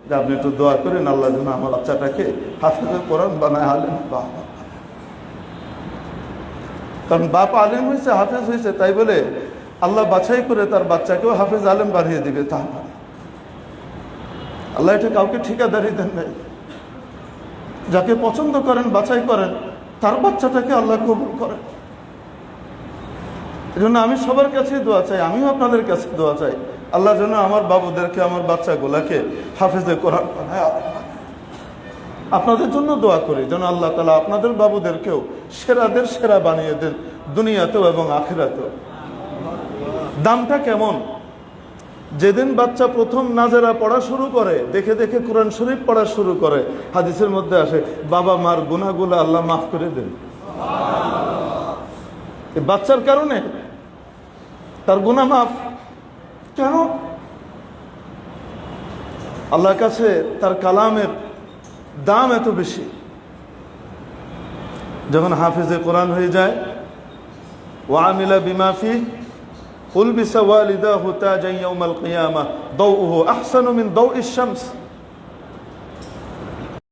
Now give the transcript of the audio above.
যে আপনি একটু দোয়া করেন আল্লাহ যেন আমার বাচ্চাটাকে হাফেজে কোরআন বানায় আলেম। কারণ বাপ আলেম হয়েছে, হাফেজ হয়েছে, তাই বলে আল্লাহ বাছাই করে তার বাচ্চাকেও হাফেজ আলেম বানিয়ে দিবে তা না। আল্লাহ এটা কাউকে ঠিকাদারি দেন নাই। যাকে পছন্দ করেন, বাছাই করেন, তার বাচ্চাটাকে আল্লাহ কবুল করেন। এই জন্য আমি সবার কাছে দোয়া চাই, আমিও আপনাদের কাছে দোয়া চাই, আল্লাহ যেন আমার বাবুদেরকে, আমার বাচ্চাগুলাকে হাফেজে কোরআন বানায়। আপনাদের জন্য দোয়া করি যেন আল্লাহ তাআলা আপনাদের বাবুদেরকেও সেরাদের সেরা বানিয়ে দেন, দুনিয়াতেও এবং আখিরাতেও। দামটা কেমন? যেদিন বাচ্চা প্রথম নাজেরা পড়া শুরু করে, দেখে দেখে কোরআন শরীফ পড়া শুরু করে, হাদিসের মধ্যে আসে বাবা মার গুনাহগুলো আল্লাহ মাফ করে দেন। এই বাচ্চার কারণে তার গুনাহ মাফ। কেন? আল্লাহর কাছে তার কালামের দাম এত বেশি। যখন হাফেজে কোরআন হয়ে যায়, ওয়ামিলা বিমা ফি উলবিসা ওয়ালিদাহু তাজান ইয়াউমাল কিয়ামাহ দাউহু আহসানু মিন দাউইশ শামস।